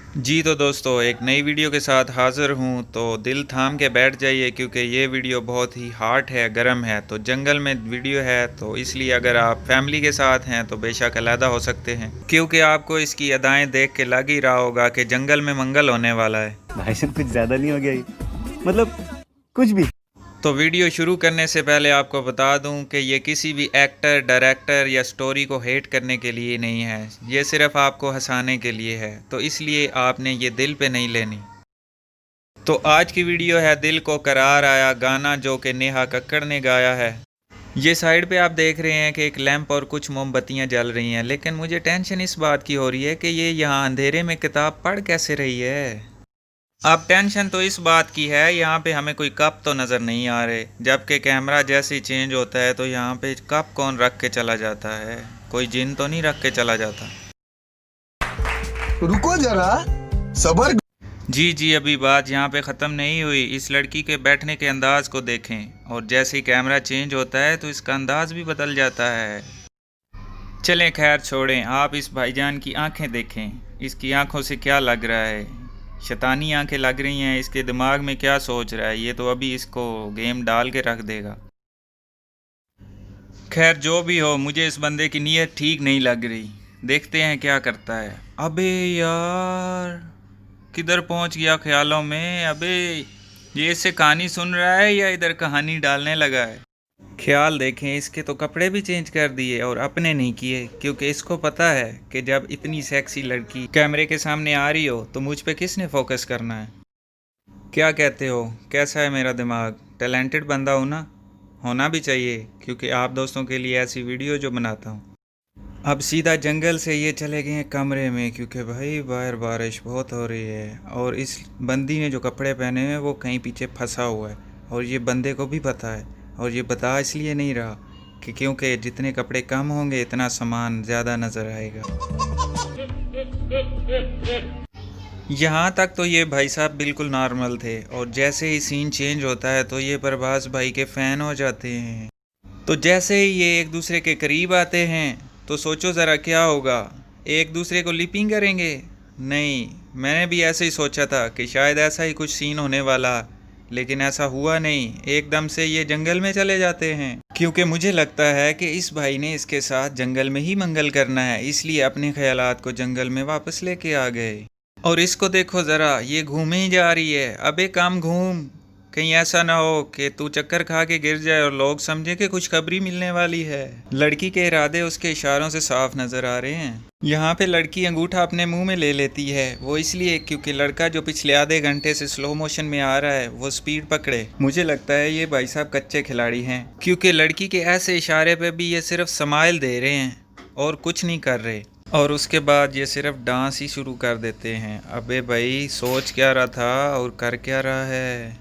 जी तो दोस्तों एक नई वीडियो के साथ हाज़िर हूँ। तो दिल थाम के बैठ जाइए क्योंकि ये वीडियो बहुत ही हॉट है, गर्म है। तो जंगल में वीडियो है तो इसलिए अगर आप फैमिली के साथ हैं तो बेशक अलहदा हो सकते हैं, क्योंकि आपको इसकी अदाएं देख के लग ही रहा होगा कि जंगल में मंगल होने वाला है। भाई साहब कुछ ज्यादा नहीं हो गया ये? मतलब कुछ भी। तो वीडियो शुरू करने से पहले आपको बता दूं कि ये किसी भी एक्टर, डायरेक्टर या स्टोरी को हेट करने के लिए नहीं है। ये सिर्फ आपको हंसाने के लिए है, तो इसलिए आपने ये दिल पे नहीं लेनी। तो आज की वीडियो है दिल को करार आया, गाना जो कि नेहा कक्कड़ ने गाया है। ये साइड पे आप देख रहे हैं कि एक लैंप और कुछ मोमबत्तियां जल रही हैं, लेकिन मुझे टेंशन इस बात की हो रही है कि ये यहाँ अंधेरे में किताब पढ़ कैसे रही है। अब टेंशन तो इस बात की है, यहाँ पे हमें कोई कप तो नज़र नहीं आ रहे, जबकि कैमरा जैसे ही चेंज होता है तो यहाँ पे कप कौन रख के चला जाता है। कोई जिन तो नहीं रख के चला जाता। रुको जरा, सबर। जी जी, अभी बात यहाँ पे ख़त्म नहीं हुई। इस लड़की के बैठने के अंदाज को देखें, और जैसे ही कैमरा चेंज होता है तो इसका अंदाज भी बदल जाता है। चलें खैर छोड़ें, आप इस भाईजान की आंखें देखें। इसकी आंखों से क्या लग रहा है? शैतानी आंखें लग रही हैं। इसके दिमाग में क्या सोच रहा है? ये तो अभी इसको गेम डाल के रख देगा। खैर जो भी हो, मुझे इस बंदे की नीयत ठीक नहीं लग रही। देखते हैं क्या करता है। अबे यार, किधर पहुंच गया ख्यालों में। अबे ये इससे कहानी सुन रहा है या इधर कहानी डालने लगा है? ख्याल देखें, इसके तो कपड़े भी चेंज कर दिए और अपने नहीं किए, क्योंकि इसको पता है कि जब इतनी सेक्सी लड़की कैमरे के सामने आ रही हो तो मुझ पे किसने फोकस करना है। क्या कहते हो, कैसा है मेरा दिमाग? टैलेंटेड बंदा हूँ ना, होना भी चाहिए, क्योंकि आप दोस्तों के लिए ऐसी वीडियो जो बनाता हूँ। अब सीधा जंगल से ये चले गए हैं कमरे में, क्योंकि भाई बाहर बारिश बहुत हो रही है और इस बंदी ने जो कपड़े पहने हैं वो कहीं पीछे फंसा हुआ है, और ये बंदे को भी पता है। और ये बता इसलिए नहीं रहा कि क्योंकि जितने कपड़े कम होंगे इतना सामान ज़्यादा नज़र आएगा। यहाँ तक तो ये भाई साहब बिल्कुल नॉर्मल थे, और जैसे ही सीन चेंज होता है तो ये प्रभास भाई के फ़ैन हो जाते हैं। तो जैसे ही ये एक दूसरे के करीब आते हैं तो सोचो ज़रा क्या होगा। एक दूसरे को लिपिंग करेंगे? नहीं, मैंने भी ऐसे ही सोचा था कि शायद ऐसा ही कुछ सीन होने वाला, लेकिन ऐसा हुआ नहीं। एकदम से ये जंगल में चले जाते हैं, क्योंकि मुझे लगता है कि इस भाई ने इसके साथ जंगल में ही मंगल करना है, इसलिए अपने ख्यालात को जंगल में वापस लेके आ गए। और इसको देखो ज़रा, ये घूमे ही जा रही है। अबे काम घूम, कहीं ऐसा ना हो कि तू चक्कर खा के गिर जाए और लोग समझे कि खुशखबरी मिलने वाली है। लड़की के इरादे उसके इशारों से साफ नज़र आ रहे हैं। यहाँ पे लड़की अंगूठा अपने मुंह में ले लेती है, वो इसलिए क्योंकि लड़का जो पिछले आधे घंटे से स्लो मोशन में आ रहा है वो स्पीड पकड़े। मुझे लगता है ये भाई साहब कच्चे खिलाड़ी हैं, क्योंकि लड़की के ऐसे इशारे पे भी ये सिर्फ स्माइल दे रहे हैं और कुछ नहीं कर रहे, और उसके बाद ये सिर्फ डांस ही शुरू कर देते हैं। अबे भाई, सोच क्या रहा था और कर क्या रहा है?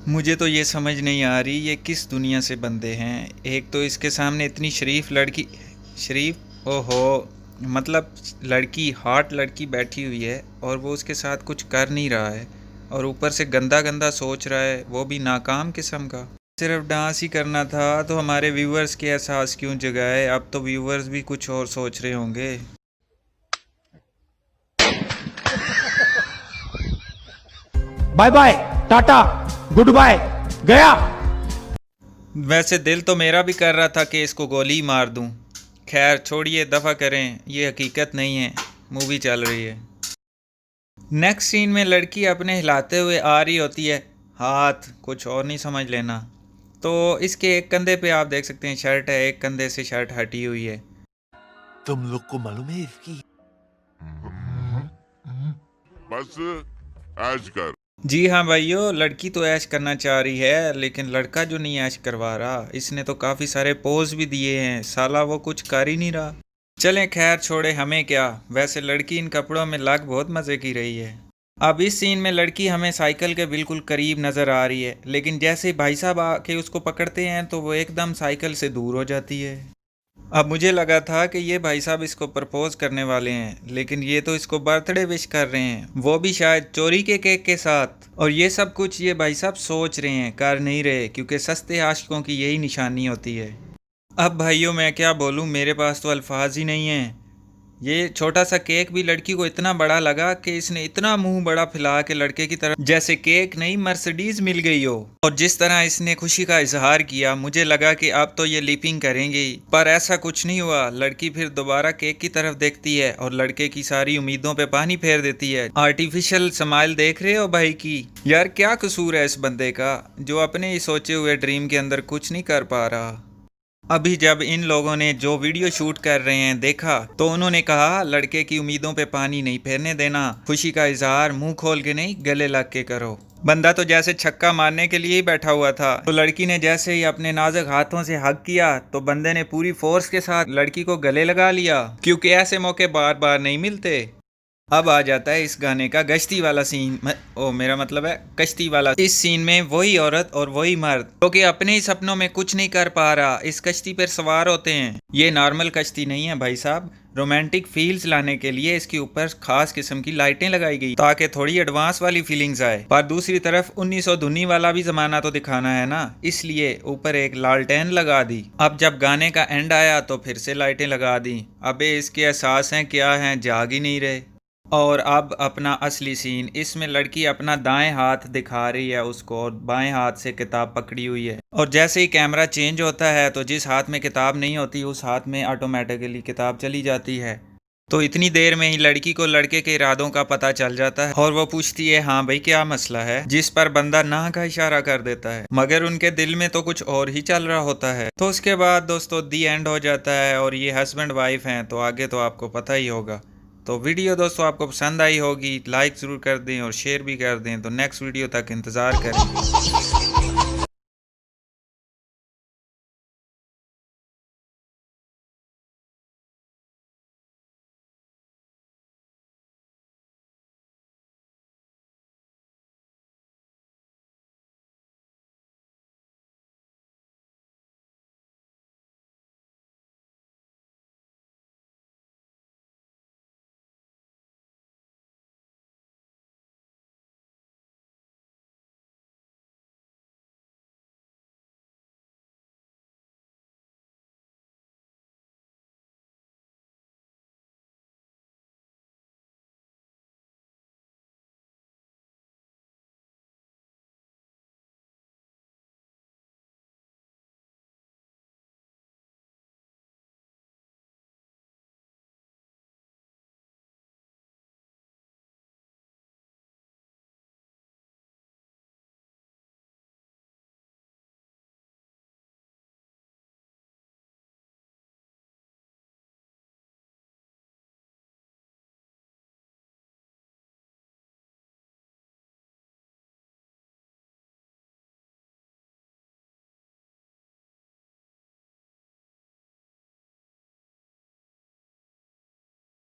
मुझे तो ये समझ नहीं आ रही ये किस दुनिया से बंदे हैं। एक तो इसके सामने इतनी शरीफ लड़की, शरीफ, ओहो, मतलब लड़की, हॉट लड़की बैठी हुई है और वो उसके साथ कुछ कर नहीं रहा है, और ऊपर से गंदा गंदा सोच रहा है, वो भी नाकाम किस्म का। सिर्फ डांस ही करना था तो हमारे व्यूवर्स के एहसास क्यों जगाए? अब तो व्यूवर्स भी कुछ और सोच रहे होंगे। Bye bye, tata, goodbye, गया। वैसे दिल तो मेरा भी कर रहा था कि इसको गोली मार दूं। खैर छोड़िए, दफ़ा करें, ये हकीकत नहीं है, मूवी चल रही है। नेक्स्ट सीन में लड़की अपने हिलाते हुए आ रही होती है, हाथ कुछ और नहीं समझ लेना। तो इसके एक कंधे पे आप देख सकते हैं शर्ट है, एक कंधे से शर्ट हटी हुई है। तुम लोग को मालूम है इसकी बस ऐश कर। जी हाँ भाइयों, लड़की तो ऐश करना चाह रही है, लेकिन लड़का जो नहीं ऐश करवा रहा, इसने तो काफ़ी सारे पोज भी दिए हैं, साला वो कुछ कर ही नहीं रहा। चलें खैर छोड़े, हमें क्या। वैसे लड़की इन कपड़ों में लग बहुत मज़े की रही है। अब इस सीन में लड़की हमें साइकिल के बिल्कुल करीब नज़र आ रही है, लेकिन जैसे ही भाई साहब आके उसको पकड़ते हैं तो वो एकदम साइकिल से दूर हो जाती है। अब मुझे लगा था कि ये भाई साहब इसको प्रपोज करने वाले हैं, लेकिन ये तो इसको बर्थडे विश कर रहे हैं, वो भी शायद चोरी के केक के साथ। और ये सब कुछ ये भाई साहब सोच रहे हैं, कर नहीं रहे, क्योंकि सस्ते आशिकों की यही निशानी होती है। अब भाइयों मैं क्या बोलूँ, मेरे पास तो अल्फाज ही नहीं हैं। ये छोटा सा केक भी लड़की को इतना बड़ा लगा कि इसने इतना मुंह बड़ा फैला के लड़के की तरफ जैसे केक नहीं मर्सिडीज मिल गई हो। और जिस तरह इसने खुशी का इजहार किया मुझे लगा कि अब तो ये लिपिंग करेंगे ही, पर ऐसा कुछ नहीं हुआ। लड़की फिर दोबारा केक की तरफ देखती है और लड़के की सारी उम्मीदों पे पानी फेर देती है। आर्टिफिशियल स्माइल देख रहे हो भाई की? यार क्या कसूर है इस बंदे का जो अपने ही सोचे हुए ड्रीम के अंदर कुछ नहीं कर पा रहा। अभी जब इन लोगों ने जो वीडियो शूट कर रहे हैं देखा तो उन्होंने कहा लड़के की उम्मीदों पे पानी नहीं फेरने देना, खुशी का इजहार मुंह खोल के नहीं गले लग के करो। बंदा तो जैसे छक्का मारने के लिए ही बैठा हुआ था, तो लड़की ने जैसे ही अपने नाजुक हाथों से हग किया तो बंदे ने पूरी फोर्स के साथ लड़की को गले लगा लिया, क्योंकि ऐसे मौके बार बार नहीं मिलते। अब आ जाता है इस गाने का गश्ती वाला सीन, मेरा मतलब है कश्ती वाला। इस सीन में वही औरत और वही मर्द क्योंकि अपने ही सपनों में कुछ नहीं कर पा रहा इस कश्ती पर सवार होते हैं। ये नॉर्मल कश्ती नहीं है भाई साहब, रोमांटिक फील्स लाने के लिए इसके ऊपर खास किस्म की लाइटें लगाई गई ताकि थोड़ी एडवांस वाली फीलिंग्स आए। पर दूसरी तरफ 1919 वाला भी जमाना तो दिखाना है ना, इसलिए ऊपर एक लालटेन लगा दी। अब जब गाने का एंड आया तो फिर से लाइटें लगा दी। अबे इसके एहसास हैं क्या हैं, जाग ही नहीं रहे। और अब अपना असली सीन, इसमें लड़की अपना दाएं हाथ दिखा रही है उसको और बाएं हाथ से किताब पकड़ी हुई है। और जैसे ही कैमरा चेंज होता है तो जिस हाथ में किताब नहीं होती उस हाथ में ऑटोमेटिकली किताब चली जाती है। तो इतनी देर में ही लड़की को लड़के के इरादों का पता चल जाता है और वो पूछती है हाँ भाई क्या मसला है, जिस पर बंदा ना का इशारा कर देता है, मगर उनके दिल में तो कुछ और ही चल रहा होता है। तो उसके बाद दोस्तों दी एंड हो जाता है और ये हस्बैंड वाइफ हैं, तो आगे तो आपको पता ही होगा। तो वीडियो दोस्तों आपको पसंद आई होगी, लाइक ज़रूर कर दें और शेयर भी कर दें। तो नेक्स्ट वीडियो तक इंतज़ार करें।